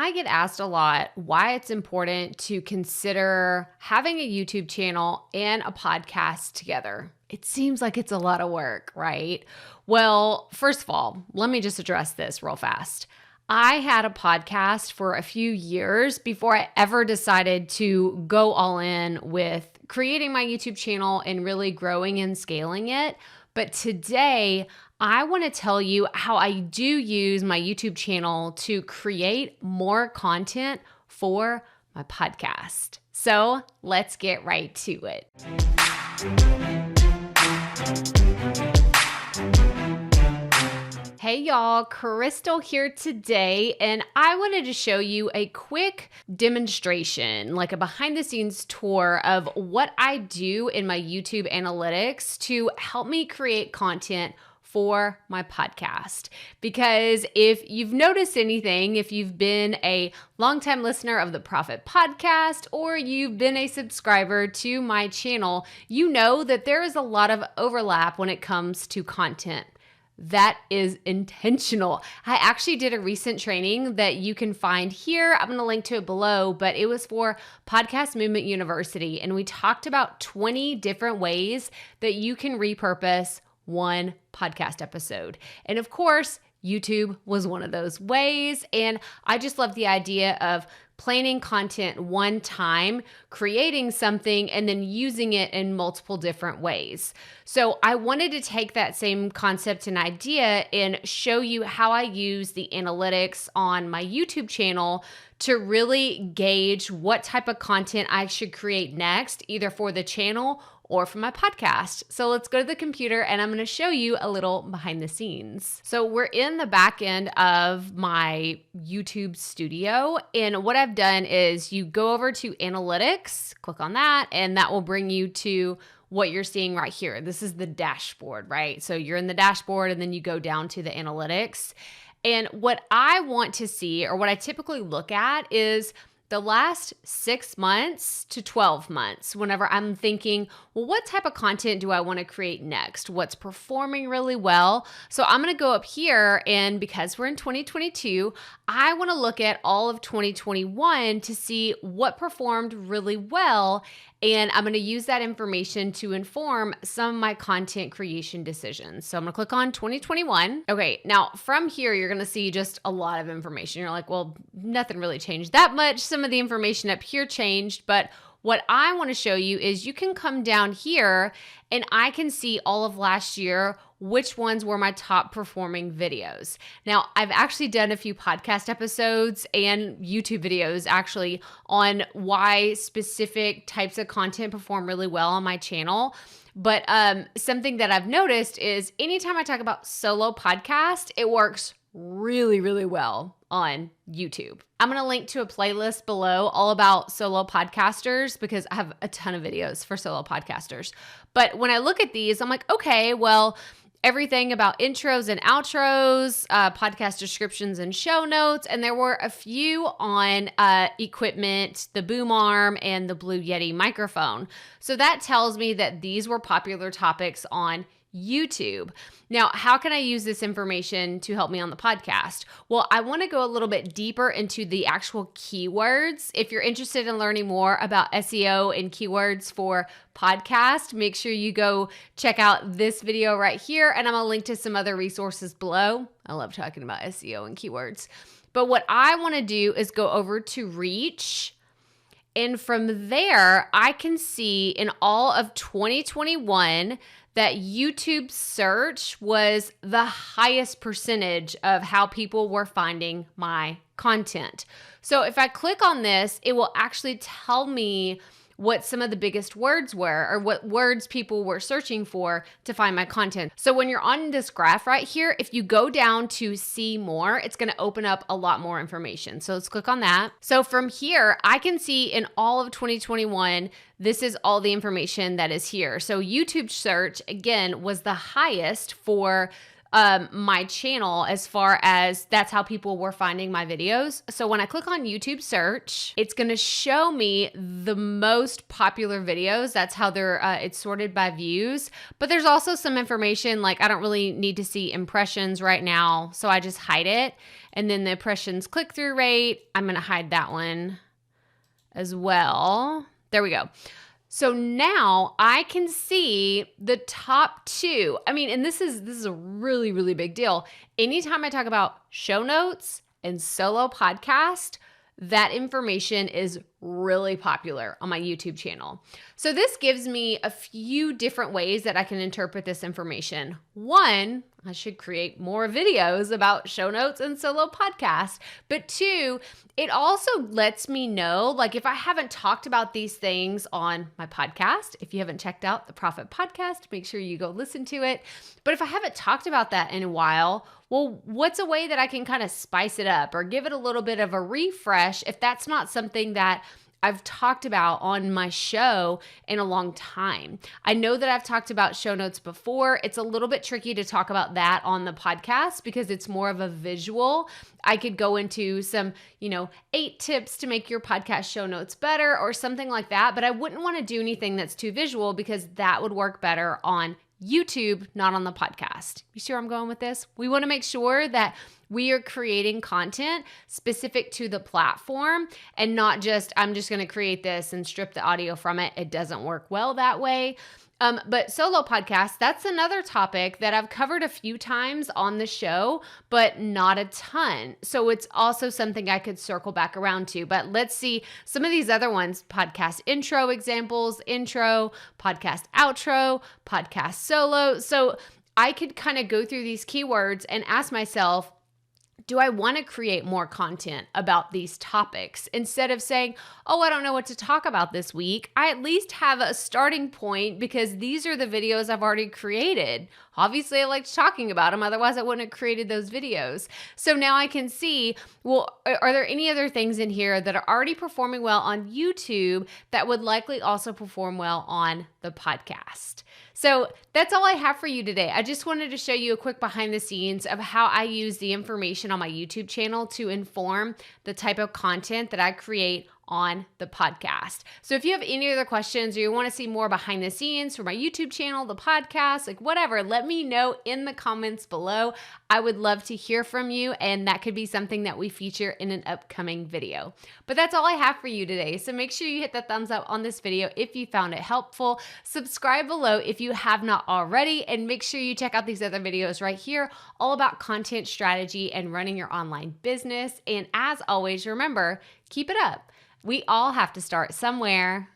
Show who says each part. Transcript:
Speaker 1: I get asked a lot why it's important to consider having a YouTube channel and a podcast together. It seems like it's a lot of work, right? Well, first of all, let me just address this real fast. I had a podcast for a few years before I ever decided to go all in with creating my YouTube channel and really growing and scaling it. But today, I want to tell you how I do use my YouTube channel to create more content for my podcast. So let's get right to it. Hey y'all, Crystal here today, and I wanted to show you a quick demonstration, like a behind the scenes tour of what I do in my YouTube analytics to help me create content for my podcast. Because if you've noticed anything, if you've been a longtime listener of the Proffitt Podcast or you've been a subscriber to my channel, you know that there is a lot of overlap when it comes to content. That is intentional. I actually did a recent training that you can find here. I'm going to link to it below, but it was for Podcast Movement University. And we talked about 20 different ways that you can repurpose one podcast episode. And of course, YouTube was one of those ways. And I just love the idea of planning content one time, creating something, and then using it in multiple different ways. So I wanted to take that same concept and idea and show you how I use the analytics on my YouTube channel to really gauge what type of content I should create next, either for the channel or for my podcast. So let's go to the computer and I'm going to show you a little behind the scenes. So we're in the back end of my YouTube studio. And what I've done is you go over to analytics, click on that, and that will bring you to what you're seeing right here. This is the dashboard, right? So you're in the dashboard and then you go down to the analytics. And what I want to see, or what I typically look at, is the last 6 months to 12 months, whenever I'm thinking, well, what type of content do I want to create next? What's performing really well? So I'm going to go up here, and because we're in 2022, I want to look at all of 2021 to see what performed really well. And I'm going to use that information to inform some of my content creation decisions. So I'm going to click on 2021. Okay, now from here, you're going to see just a lot of information. You're like, well, nothing really changed that much. Some of the information up here changed, but what I want to show you is you can come down here and I can see all of last year which ones were my top performing videos. Now, I've actually done a few podcast episodes and YouTube videos actually on why specific types of content perform really well on my channel. But something that I've noticed is anytime I talk about solo podcast, it works really, really well on YouTube. I'm going to link to a playlist below all about solo podcasters because I have a ton of videos for solo podcasters. But when I look at these, I'm like, okay, well, everything about intros and outros, podcast descriptions and show notes, and there were a few on equipment, the boom arm and the Blue Yeti microphone. So that tells me that these were popular topics on YouTube. Now, how can I use this information to help me on the podcast? Well, I want to go a little bit deeper into the actual keywords. If you're interested in learning more about SEO and keywords for podcast, make sure you go check out this video right here, and I'm going to link to some other resources below. I love talking about SEO and keywords. But what I want to do is go over to reach. And from there, I can see in all of 2021 that YouTube search was the highest percentage of how people were finding my content. So if I click on this, it will actually tell me what some of the biggest words were or what words people were searching for to find my content. So when you're on this graph right here, if you go down to see more, it's going to open up a lot more information. So let's click on that. So from here, I can see in all of 2021, this is all the information that is here. So YouTube search, again, was the highest for my channel as far as that's how people were finding my videos. So when I click on YouTube search, it's going to show me the most popular videos. That's how it's sorted by views. But there's also some information, like I don't really need to see impressions right now, so I just hide it. And then the impressions click-through rate, I'm going to hide that one as well. There we go. So now I can see the top 2. I mean, and this is a really, really big deal. Anytime I talk about show notes and solo podcast, that information is really popular on my YouTube channel. So this gives me a few different ways that I can interpret this information. One, I should create more videos about show notes and solo podcast. But 2, it also lets me know, like if I haven't talked about these things on my podcast, if you haven't checked out the Proffitt Podcast, make sure you go listen to it. But if I haven't talked about that in a while, well, what's a way that I can kind of spice it up or give it a little bit of a refresh if that's not something that I've talked about on my show in a long time? I know that I've talked about show notes before. It's a little bit tricky to talk about that on the podcast because it's more of a visual. I could go into some, 8 tips to make your podcast show notes better or something like that, but I wouldn't want to do anything that's too visual because that would work better on YouTube, not on the podcast. You see where I'm going with this? We want to make sure that we are creating content specific to the platform and not just, I'm just going to create this and strip the audio from it. It doesn't work well that way. But solo podcast, that's another topic that I've covered a few times on the show, but not a ton. So it's also something I could circle back around to. But let's see some of these other ones. Podcast intro examples, intro, podcast outro, podcast solo. So I could kind of go through these keywords and ask myself, do I want to create more content about these topics? Instead of saying, oh, I don't know what to talk about this week, I at least have a starting point because these are the videos I've already created. Obviously, I liked talking about them. Otherwise, I wouldn't have created those videos. So now I can see, well, are there any other things in here that are already performing well on YouTube that would likely also perform well on the podcast? So that's all I have for you today. I just wanted to show you a quick behind the scenes of how I use the information on my YouTube channel to inform the type of content that I create on the podcast. So if you have any other questions or you want to see more behind the scenes for my YouTube channel, the podcast, like whatever, let me know in the comments below. I would love to hear from you, and that could be something that we feature in an upcoming video. But that's all I have for you today. So make sure you hit the thumbs up on this video if you found it helpful. Subscribe below if you have not already, and make sure you check out these other videos right here, all about content strategy and running your online business. And as always, remember, keep it up. We all have to start somewhere.